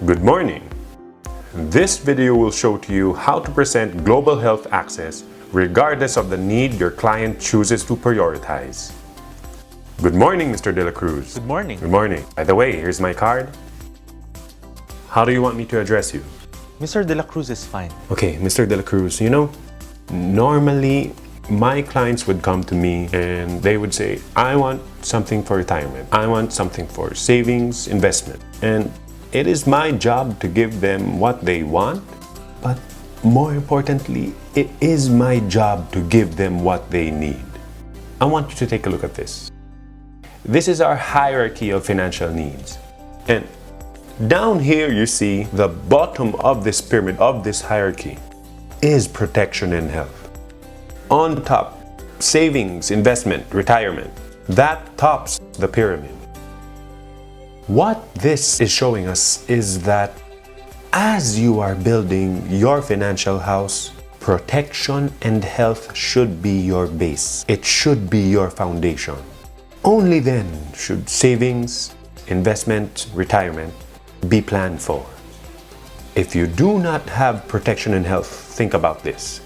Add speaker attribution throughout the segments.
Speaker 1: Good morning. This video will show to you how to present global health access regardless of the need your client chooses to prioritize. Good morning, Mr. De La Cruz.
Speaker 2: Good morning.
Speaker 1: Good morning. By the way, here's my card. How do you want me to address you?
Speaker 2: Mr. De La Cruz is fine.
Speaker 1: Okay, Mr. De La Cruz, normally my clients would come to me and they would say, I want something for retirement. I want something for savings, investment. And it is my job to give them what they want, but more importantly, it is my job to give them what they need. I want you to take a look at this. This is our hierarchy of financial needs. And down here you see the bottom of this pyramid, of this hierarchy, is protection and health. On top, savings, investment, retirement. That tops the pyramid. What this is showing us is that as you are building your financial house, protection and health should be your base. It should be your foundation. Only then should savings, investment, retirement be planned for. If you do not have protection and health, think about this.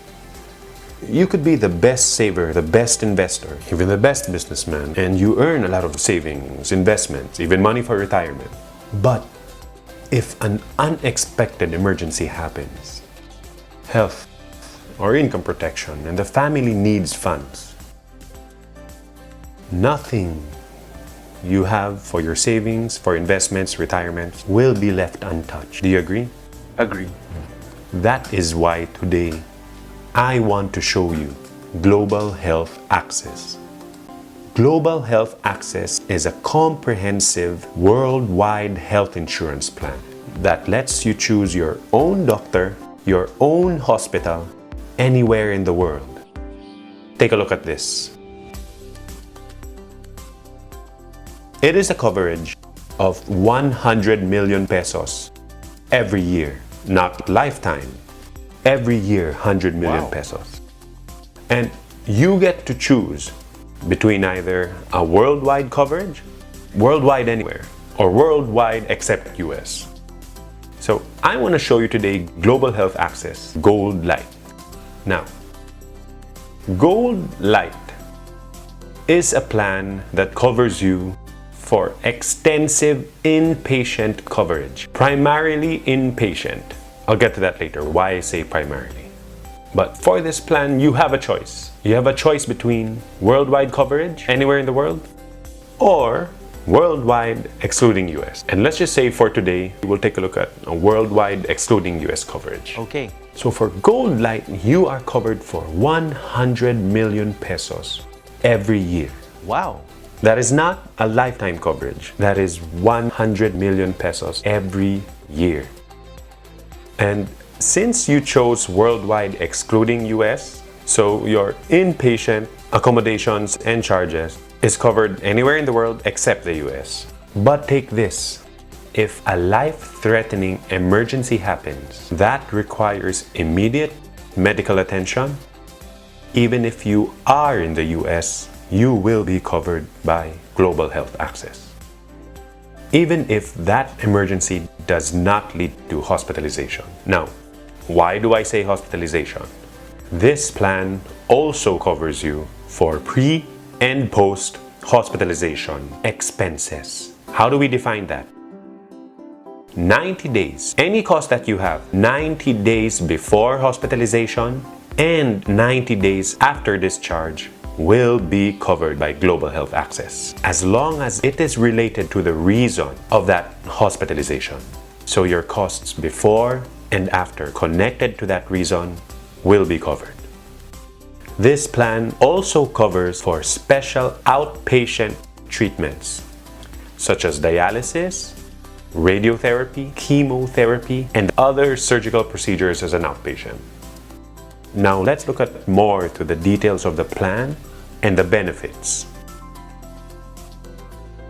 Speaker 1: You could be the best saver, the best investor, even the best businessman, and you earn a lot of savings, investments, even money for retirement. But if an unexpected emergency happens, health or income protection, and the family needs funds, nothing you have for your savings, for investments, retirement will be left untouched. Do you agree?
Speaker 2: Agree.
Speaker 1: That is why today I want to show you Global Health Access. Global Health Access is a comprehensive worldwide health insurance plan that lets you choose your own doctor, your own hospital, anywhere in the world. Take a look at this. It is a coverage of 100 million pesos every year, not lifetime. Every year, 100 million pesos. And you get to choose between either a worldwide coverage, worldwide anywhere, or worldwide except US. So I want to show you today Global Health Access Gold Light. Now, Gold Light is a plan that covers you for extensive inpatient coverage, primarily inpatient. I'll get to that later, why I say primarily. But for this plan, you have a choice. You have a choice between worldwide coverage, anywhere in the world, or worldwide excluding US. And let's just say for today, we'll take a look at a worldwide excluding US coverage.
Speaker 2: Okay.
Speaker 1: So for Gold Light, you are covered for 100 million pesos every year.
Speaker 2: Wow.
Speaker 1: That is not a lifetime coverage. That is 100 million pesos every year. And since you chose worldwide excluding US, so your inpatient accommodations and charges is covered anywhere in the world except the US. But take this, if a life-threatening emergency happens that requires immediate medical attention, even if you are in the US, you will be covered by Global Health Access. Even if that emergency does not lead to hospitalization. Now, why do I say hospitalization? This plan also covers you for pre and post hospitalization expenses. How do we define that? 90 days. Any cost that you have, 90 days before hospitalization and 90 days after discharge will be covered by Global Health Access, as long as it is related to the reason of that hospitalization. So your costs before and after connected to that reason will be covered. This plan also covers for special outpatient treatments, such as dialysis, radiotherapy, chemotherapy, and other surgical procedures as an outpatient. Now let's look at more to the details of the plan and the benefits.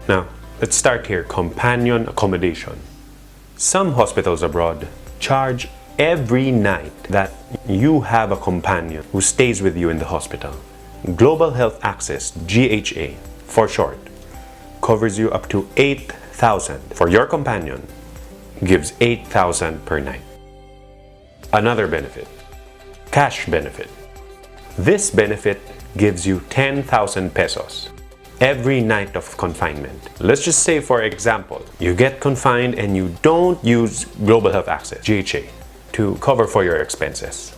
Speaker 1: Now, let's start here. Companion accommodation. Some hospitals abroad charge every night that you have a companion who stays with you in the hospital. Global Health Access, GHA for short, covers you up to 8,000 for your companion gives 8,000 per night. Another benefit, cash benefit. This benefit gives you 10,000 pesos every night of confinement. Let's just say, for example, you get confined and you don't use Global Health Access, GHA, to cover for your expenses.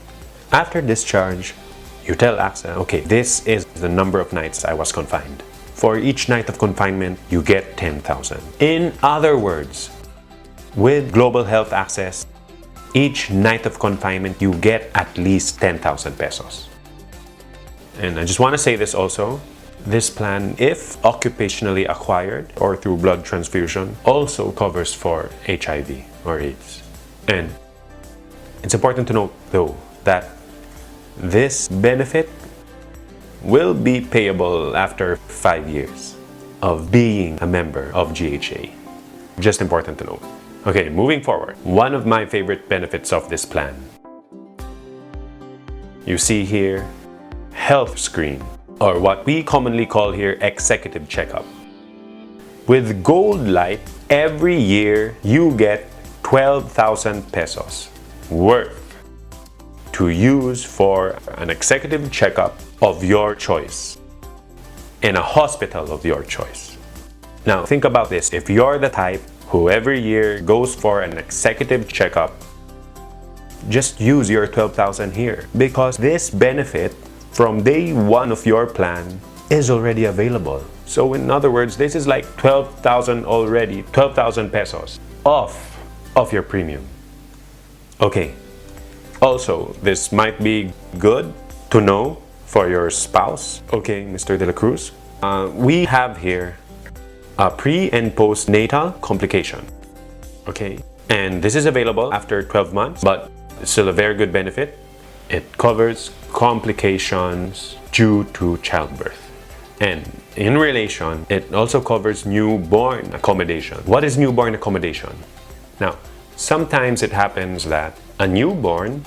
Speaker 1: After discharge, you tell AXA, okay, this is the number of nights I was confined. For each night of confinement, you get 10,000. In other words, with Global Health Access, each night of confinement, you get at least 10,000 pesos. And I just want to say this also, this plan, if occupationally acquired or through blood transfusion, also covers for HIV or AIDS. And it's important to note, though, that this benefit will be payable after 5 years of being a member of GHA. Just important to note. Okay, moving forward. One of my favorite benefits of this plan. You see here, health screen, or what we commonly call here executive checkup. With Gold Light, every year you get 12,000 pesos worth to use for an executive checkup of your choice in a hospital of your choice. Now think about this. If you're the type who every year goes for an executive checkup, just use your 12,000 here, because this benefit from day one of your plan is already available. So in other words, this is like 12,000 already, 12,000 pesos off of your premium. Okay. Also, this might be good to know for your spouse. Okay, Mr. De La Cruz, we have here a pre and postnatal complication. Okay, and this is available after 12 months, but it's still a very good benefit. It covers complications due to childbirth. And in relation, it also covers newborn accommodation. What is newborn accommodation? Now, sometimes it happens that a newborn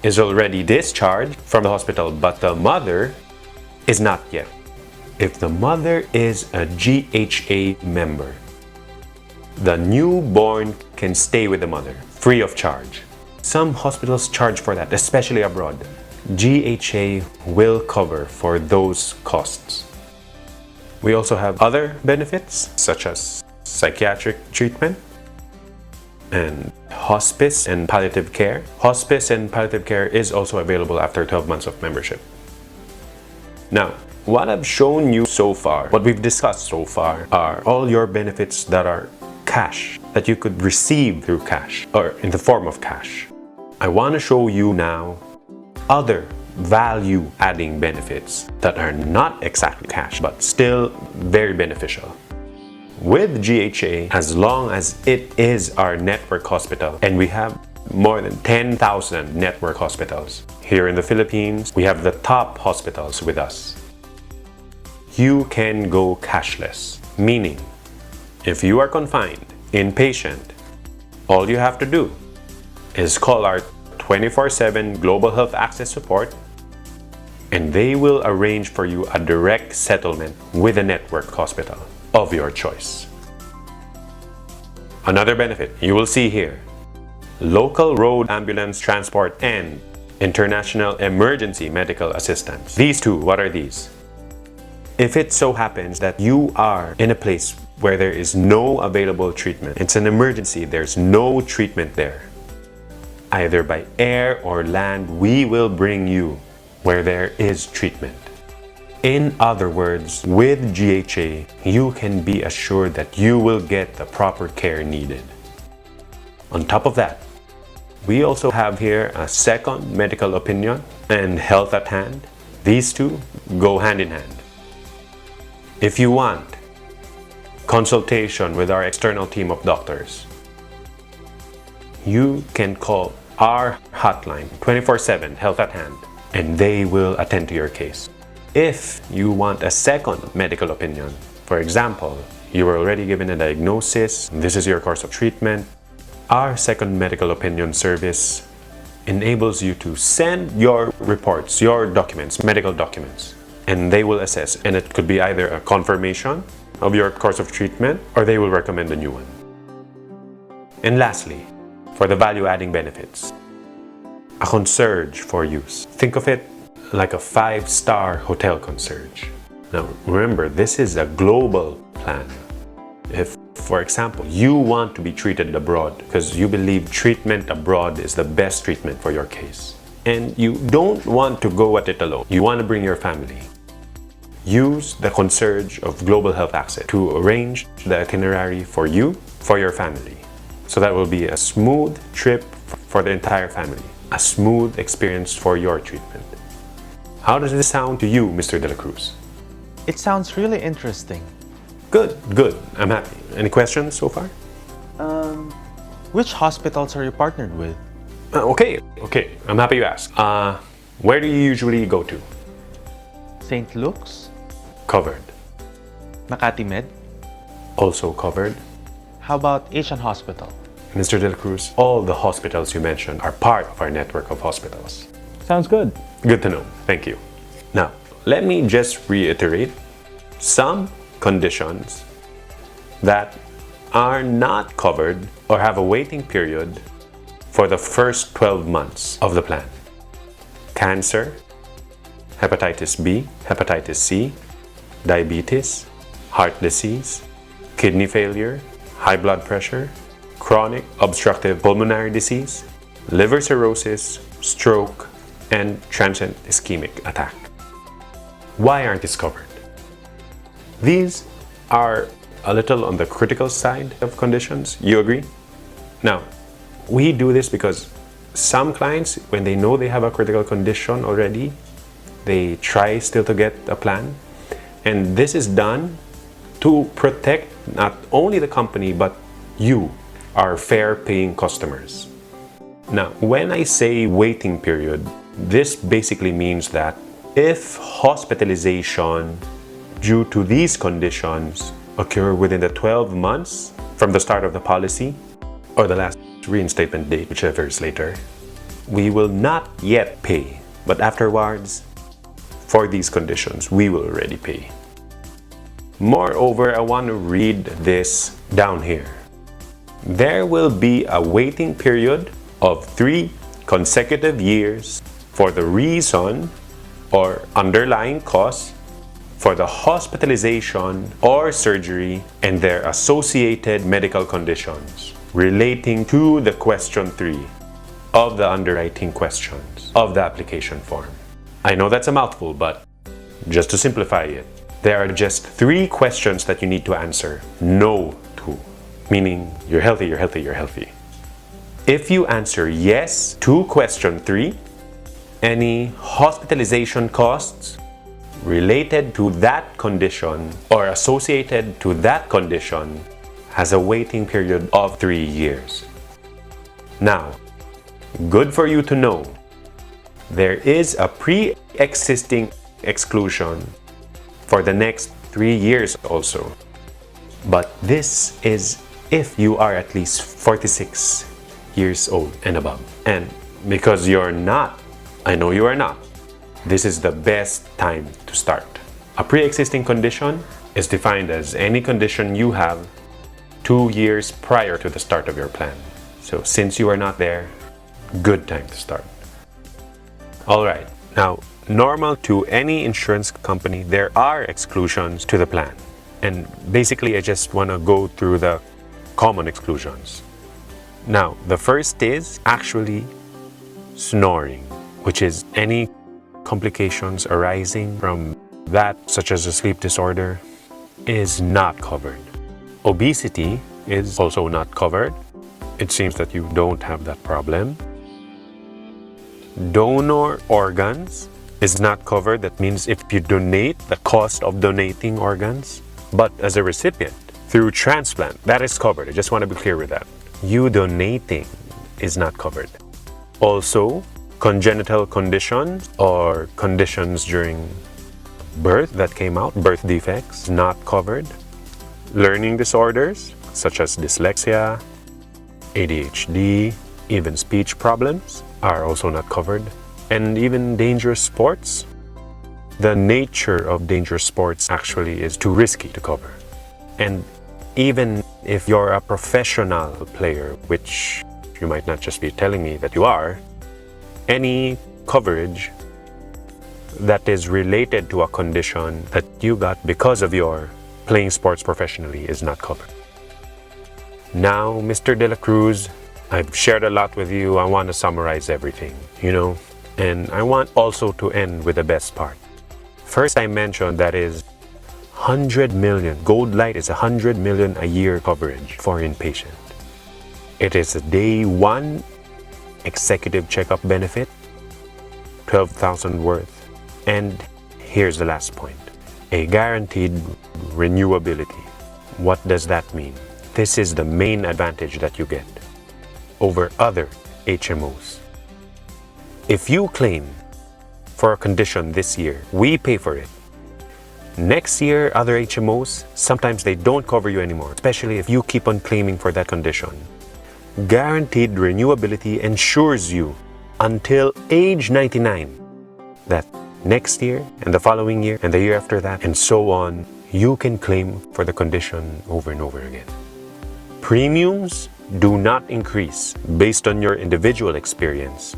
Speaker 1: is already discharged from the hospital, but the mother is not yet. If the mother is a GHA member, the newborn can stay with the mother free of charge. Some hospitals charge for that, especially abroad. GHA will cover for those costs. We also have other benefits such as psychiatric treatment and hospice and palliative care. Hospice and palliative care is also available after 12 months of membership. Now, what I've shown you so far, what we've discussed so far, are all your benefits that are cash, that you could receive through cash or in the form of cash. I want to show you now other value-adding benefits that are not exactly cash, but still very beneficial. With GHA, as long as it is our network hospital, and we have more than 10,000 network hospitals here in the Philippines, we have the top hospitals with us. You can go cashless, meaning if you are confined, inpatient, all you have to do is call our 24/7 Global Health Access support, and they will arrange for you a direct settlement with a network hospital of your choice. Another benefit you will see here: local road ambulance transport and international emergency medical assistance. These two, what are these? If it so happens that you are in a place where there is no available treatment, it's an emergency, there's no treatment there, either by air or land, we will bring you where there is treatment. In other words, with GHA, you can be assured that you will get the proper care needed. On top of that, we also have here a second medical opinion and health at hand. These two go hand in hand. If you want consultation with our external team of doctors, you can call our hotline 24/7 Health at Hand, and they will attend to your case. If you want a second medical opinion, for example, you were already given a diagnosis, this is your course of treatment, our second medical opinion service enables you to send your reports, your documents, medical documents, and they will assess, and it could be either a confirmation of your course of treatment or they will recommend a new one. And lastly, for the value-adding benefits, a concierge for use. Think of it like a 5-star hotel concierge. Now remember, this is a global plan. If, for example, you want to be treated abroad because you believe treatment abroad is the best treatment for your case, and you don't want to go at it alone, you want to bring your family, use the concierge of Global Health Access to arrange the itinerary for you, for your family. So that will be a smooth trip for the entire family, a smooth experience for your treatment. How does this sound to you, Mr. De La Cruz?
Speaker 2: It sounds really interesting.
Speaker 1: Good, good. I'm happy. Any questions so far?
Speaker 2: Which hospitals are you partnered with?
Speaker 1: Okay. I'm happy you asked. Where do you usually go to?
Speaker 2: St. Luke's?
Speaker 1: Covered.
Speaker 2: Makati Med?
Speaker 1: Also covered.
Speaker 2: How about Asian Hospital?
Speaker 1: Mr. De La Cruz, all the hospitals you mentioned are part of our network of hospitals.
Speaker 3: Sounds good.
Speaker 1: Good to know. Thank you. Now, let me just reiterate some conditions that are not covered or have a waiting period for the first 12 months of the plan. Cancer, hepatitis B, hepatitis C, diabetes, heart disease, kidney failure, high blood pressure, chronic obstructive pulmonary disease, liver cirrhosis, stroke, and transient ischemic attack. Why aren't these covered? These are a little on the critical side of conditions. You agree? Now, we do this because some clients, when they know they have a critical condition already, they try still to get a plan. And this is done to protect not only the company, but you, our fair-paying customers. Now, when I say waiting period, this basically means that if hospitalization due to these conditions occur within the 12 months from the start of the policy or the last reinstatement date, whichever is later, we will not yet pay, but afterwards, for these conditions, we will already pay. Moreover, I want to read this down here. There will be a waiting period of 3 consecutive years for the reason or underlying cause for the hospitalization or surgery and their associated medical conditions relating to the question 3 of the underwriting questions of the application form. I know that's a mouthful, but just to simplify it, there are just 3 questions that you need to answer no to, meaning you're healthy, you're healthy, you're healthy. If you answer yes to question 3, any hospitalization costs related to that condition or associated to that condition has a waiting period of 3 years. Now, good for you to know, there is a pre-existing exclusion for the next 3 years also. But this is if you are at least 46 years old and above. And because you're not, I know you are not, this is the best time to start. A pre-existing condition is defined as any condition you have 2 years prior to the start of your plan. So since you are not there, good time to start. All right, now normal to any insurance company, there are exclusions to the plan. And basically I just want to go through the common exclusions. Now, the first is actually snoring, which is any complications arising from that, such as a sleep disorder, is not covered. Obesity is also not covered. It seems that you don't have that problem. Donor organs is not covered. That means if you donate, the cost of donating organs. But as a recipient, through transplant, that is covered. I just want to be clear with that. You donating is not covered. Also, congenital conditions or conditions during birth that came out, birth defects, not covered. Learning disorders such as dyslexia, ADHD, even speech problems are also not covered. And even dangerous sports. The nature of dangerous sports actually is too risky to cover. And even if you're a professional player, which you might not just be telling me that you are, any coverage that is related to a condition that you got because of your playing sports professionally is not covered. Now, Mr. De La Cruz, I've shared a lot with you. I want to summarize everything, and I want also to end with the best part. First, I mentioned that is 100 million. Gold Light is 100 million a year coverage for inpatient. It is a day one executive checkup benefit, 12,000 worth. And here's the last point, a guaranteed renewability. What does that mean? This is the main advantage that you get over other HMOs. If you claim for a condition this year, we pay for it. Next year, other HMOs, sometimes they don't cover you anymore, especially if you keep on claiming for that condition. Guaranteed renewability ensures you until age 99 that next year and the following year and the year after that and so on, you can claim for the condition over and over again. Premiums do not increase based on your individual experience.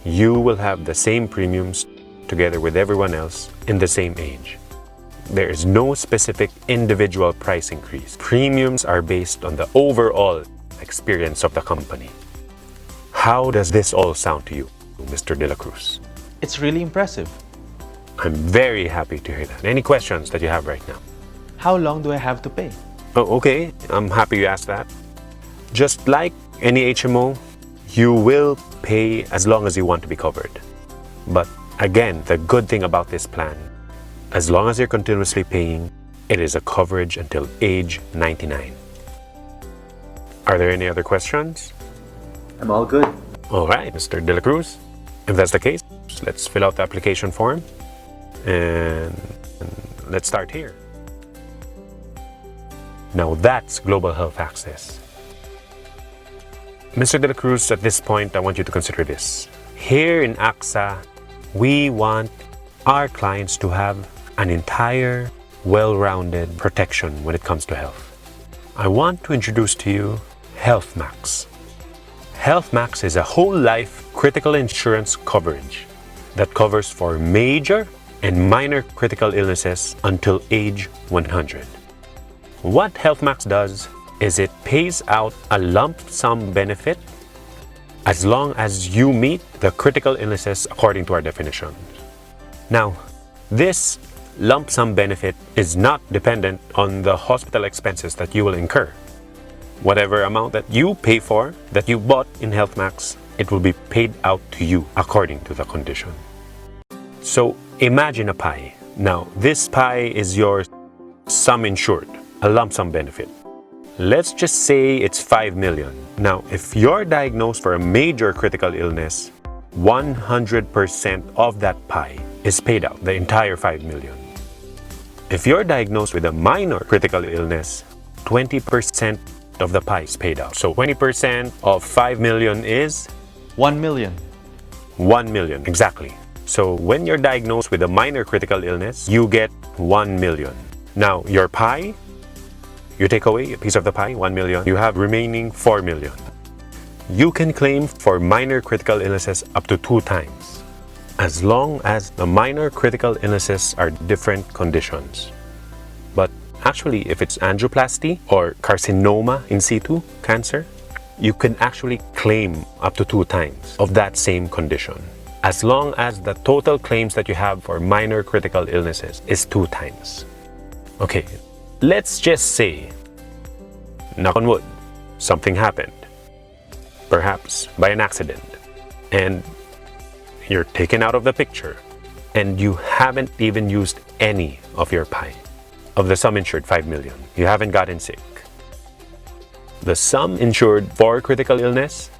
Speaker 1: You will have the same premiums together with everyone else in the same age. There is no specific individual price increase. Premiums are based on the overall experience of the company. How does this all sound to you, Mr. De La Cruz?
Speaker 2: It's really impressive.
Speaker 1: I'm very happy to hear that. Any questions that you have right now?
Speaker 2: How long do I have to pay?
Speaker 1: Oh, okay. I'm happy you asked that. Just like any HMO, you will pay as long as you want to be covered. But again, the good thing about this plan, as long as you're continuously paying, it is a coverage until age 99. Are there any other questions?
Speaker 3: I'm all good.
Speaker 1: All right, Mr. De La Cruz. If that's the case, let's fill out the application form and let's start here. Now that's Global Health Access. Mr. De La Cruz, at this point, I want you to consider this. Here in AXA, we want our clients to have an entire, well-rounded protection when it comes to health. I want to introduce to you Health Max. Health Max is a whole life critical insurance coverage that covers for major and minor critical illnesses until age 100. What Health Max does is it pays out a lump sum benefit as long as you meet the critical illnesses according to our definition. Now, this lump sum benefit is not dependent on the hospital expenses that you will incur. Whatever amount that you pay for, that you bought in Health Max, it will be paid out to you according to the condition. So imagine a pie. Now, this pie is your sum insured, a lump sum benefit. Let's just say it's 5 million. Now, if you're diagnosed for a major critical illness, 100% of that pie is paid out, the entire 5 million. If you're diagnosed with a minor critical illness, 20% of the pie is paid out. So 20% of 5 million is?
Speaker 2: 1 million.
Speaker 1: 1 million, exactly. So when you're diagnosed with a minor critical illness, you get 1 million. Now, your pie, you take away a piece of the pie, 1 million, you have remaining 4 million. You can claim for minor critical illnesses up to 2 times, as long as the minor critical illnesses are different conditions. But actually, if it's angioplasty or carcinoma in situ cancer, you can actually claim up to 2 times of that same condition, as long as the total claims that you have for minor critical illnesses is 2 times. Okay, let's just say, knock on wood, something happened, perhaps by an accident, and you're taken out of the picture, and you haven't even used any of your pie, of the sum insured 5 million. You haven't gotten sick. The sum insured for critical illness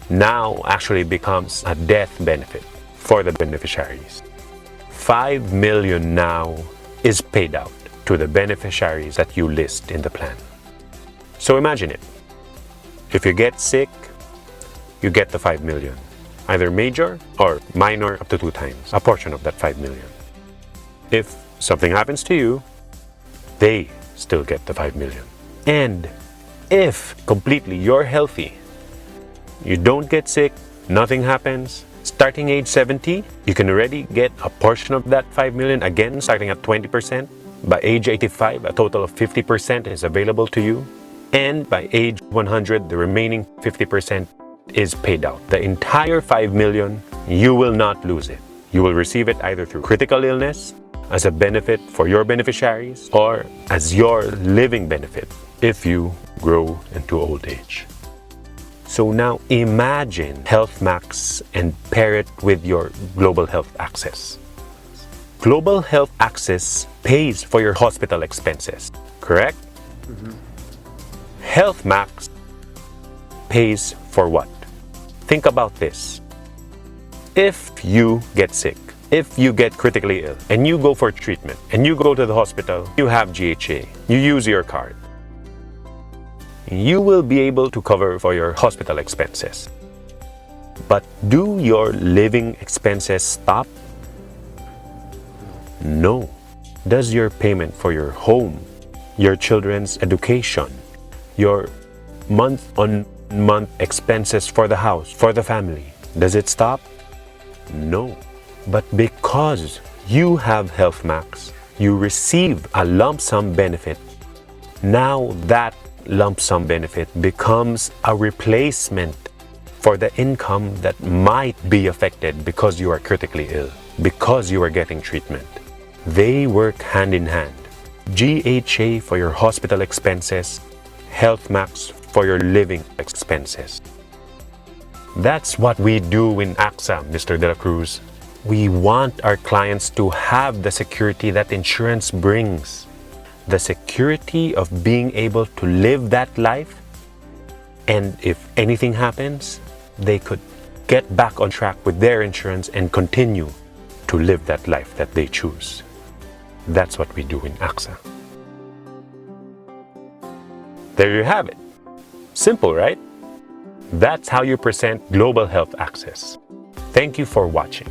Speaker 1: now actually becomes a death benefit for the beneficiaries. 5 million now is paid out to the beneficiaries that you list in the plan. So imagine it. If you get sick, you get the 5 million, either major or minor up to 2 times, a portion of that 5 million. If something happens to you, they still get the 5 million. And if completely you're healthy, you don't get sick, nothing happens, starting age 70, you can already get a portion of that 5 million, again starting at 20%. By age 85, a total of 50% is available to you. And by age 100, the remaining 50% is paid out. The entire 5 million, you will not lose it. You will receive it either through critical illness, as a benefit for your beneficiaries, or as your living benefit if you grow into old age. So now imagine HealthMax and pair it with your Global Health Access. Global Health Access pays for your hospital expenses, correct? HealthMax pays for what? Think about this. If you get sick, if you get critically ill, and you go for treatment, and you go to the hospital, you have GHA, you use your card, you will be able to cover for your hospital expenses. But do your living expenses stop? No. Does your payment for your home, your children's education, your month-on-month expenses for the house, for the family, does it stop? No. But because you have HealthMax, you receive a lump sum benefit. Now that lump sum benefit becomes a replacement for the income that might be affected because you are critically ill, because you are getting treatment. They work hand in hand. GHA for your hospital expenses, HealthMax for your living expenses. That's what we do in AXA, Mr. De La Cruz. We want our clients to have the security that insurance brings. The security of being able to live that life, and if anything happens, they could get back on track with their insurance and continue to live that life that they choose. That's what we do in AXA. There you have it. Simple, right? That's how you present Global Health Access. Thank you for watching.